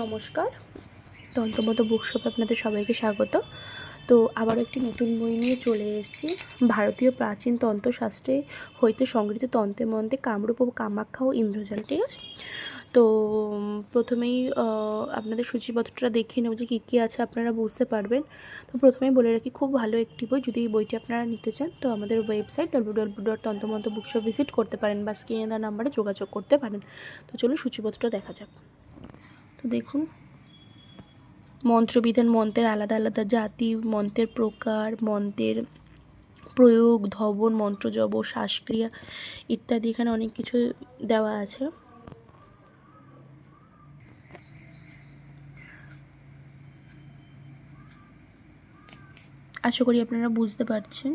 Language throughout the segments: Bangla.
নমস্কার, তন্ত্রমত বুকশপে আপনাদের সবাইকে স্বাগত। তো আবার একটি নতুন বই নিয়ে চলে এসেছি। ভারতীয় প্রাচীন তন্ত্রশাস্ত্রে হইতে সংগৃহীত তন্ত্রের মধ্যে কামরূপ ও কামাখ্যা ও ইন্দ্রজাল, ঠিক আছে। তো প্রথমেই আপনাদের সূচিপত্রটা দেখিয়ে নেব যে কী কী আছে, আপনারা বুঝতে পারবেন। তো প্রথমেই বলে রাখি, খুব ভালো একটি বই। যদি এই বইটি আপনারা নিতে চান তো আমাদের ওয়েবসাইট www.তন্ত্রমন্ত্র ভিজিট করতে পারেন বা স্ক্রিনে দেওয়া নাম্বারে যোগাযোগ করতে পারেন। তো চলুন সূচিপত্রটা দেখা যাক। তো দেখুন, মন্ত্রবিধান, মন্ত্রের আলাদা আলাদা জাতি, মন্ত্রের প্রকার, মন্ত্রের প্রয়োগ, ধবন, মন্ত্রজপ, শ্বাসক্রিয়া ইত্যাদি এখানে অনেক কিছু দেওয়া আছে। আশা করি আপনারা বুঝতে পারছেন।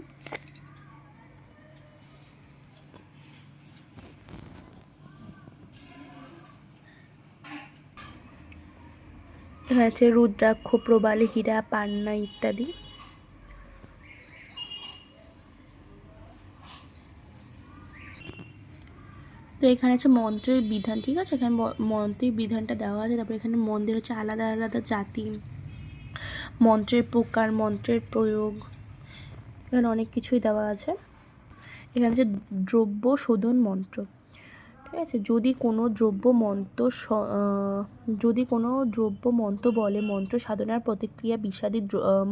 এখানে আছে রুদ্রাক্ষ, প্রবাল, হীরা, পান্না ইত্যাদি। তো এখানে আছে মন্ত্রের বিধান, ঠিক আছে। এখানে মন্ত্রের বিধানটা দেওয়া আছে। তারপরে এখানে মন্ত্রের হচ্ছে আলাদা আলাদা জাতি, মন্ত্রের প্রকার, মন্ত্রের প্রয়োগ, এখানে অনেক কিছুই দেওয়া আছে। এখানে আছে দ্রব্য শোধন মন্ত্র, ঠিক আছে। যদি কোনো দ্রব্য মন্ত্র বলে মন্ত্র সাধনার প্রতিক্রিয়া বিষাদী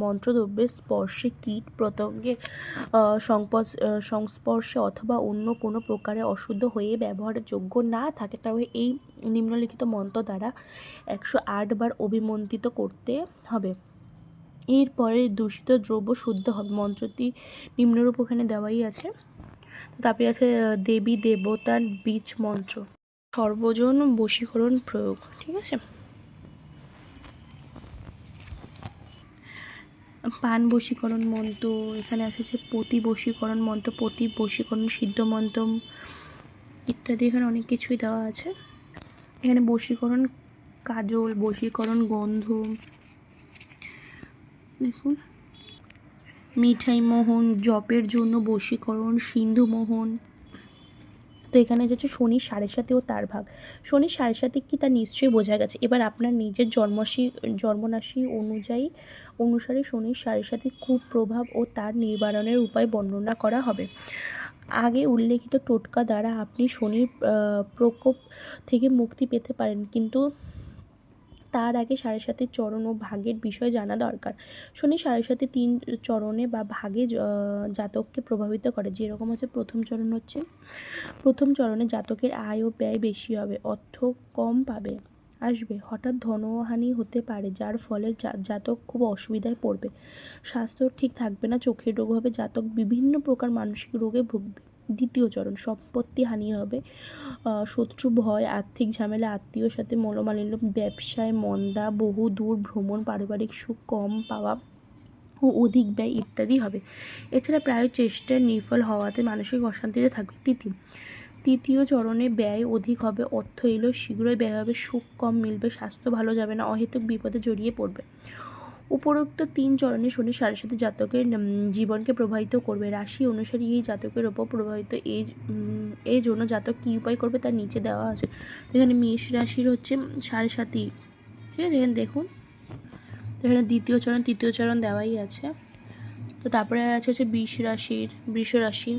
মন্ত্রদ্রব্যের স্পর্শে, কীট পতঙ্গের সংস্পর্শে অথবা অন্য কোনো প্রকারে অশুদ্ধ হয়ে ব্যবহারের যোগ্য না থাকে, তবে এই নিম্নলিখিত মন্ত্র দ্বারা 108 বার অভিমন্ত্রিত করতে হবে। এরপরে দূষিত দ্রব্য শুদ্ধ হবে। মন্ত্রটি নিম্নরূপ ওখানে দেওয়াই আছে। তারপরে আছে দেবী দেবতার বীজ মন্ত্র, সর্বজন বশীকরণ প্রয়োগ, ঠিক আছে। পান বশীকরণ মন্ত্র, এখানে আছে যে পতি বশীকরণ মন্ত্র, পতি বশীকরণ সিদ্ধ মন্ত্র ইত্যাদি, এখানে অনেক কিছুই দেওয়া আছে। এখানে বশীকরণ কাজল, বশীকরণ গন্ধ, দেখুন মিঠাই মোহন, জপের জন্য বশীকরণ, সিন্ধু মোহন। তো এখানে হচ্ছে শনির 7.5 ও তার ভাগ। শনির 7.5 কি তা নিশ্চয়ই বোঝা গেছে। এবার আপনার নিজের জন্মরাশি অনুসারে শনির 7.5 কুপ্রভাব ও তার নিবারণের উপায় বর্ণনা করা হবে। আগে উল্লেখিত টোটকা দ্বারা আপনি শনির প্রকোপ থেকে মুক্তি পেতে পারেন, কিন্তু তার আগে 7.5 চরণ ও ভাগের বিষয় জানা দরকার। শনি 7.5 3 চরণে বা ভাগে জাতককে প্রভাবিত করে। যেরকম হচ্ছে প্রথম চরণে জাতকের আয় ও ব্যয় বেশি হবে, অর্থ কম আসবে, হঠাৎ ধনহানি হতে পারে, যার ফলে জাতক খুব অসুবিধায় পড়বে। স্বাস্থ্য ঠিক থাকবে না, চোখের রোগ হবে, জাতক বিভিন্ন প্রকার মানসিক রোগে ভুগবে। দ্বিতীয় চরণ, সম্পত্তি হানি হবে, শত্রু ভয়, আর্থিক ঝামেলা, আত্মীয়র সাথে মনোমালিন্য, ব্যবসায় মন্দা, বহু দূর ভ্রমণ, পারিবারিক সুখ কম পাওয়া ও অধিক ব্যয় ইত্যাদি হবে। এছাড়া প্রায় চেষ্টা নির্ফল হওয়াতে মানসিক অশান্তিতে থাকবে। তৃতীয় চরণে ব্যয় অধিক হবে, অর্থ এলেও শীঘ্রই ব্যয় হবে, সুখ কম মিলবে, স্বাস্থ্য ভালো যাবে না, অহেতুক বিপদে জড়িয়ে পড়বে। উপরোক্ত 3 চরণে শনি 7.5 জাতকের জীবনকে প্রভাবিত করবে। রাশি অনুসারে এই জাতকের ওপর প্রভাবিত এই জন্য জাতক কী উপায় করবে তার নিচে দেওয়া আছে। এখানে মেষ রাশির হচ্ছে 7.5, ঠিক আছে। এখানে দেখুন, এখানে তৃতীয় চরণ দেওয়াই আছে। তো তারপরে আছে হচ্ছে বৃষ রাশি,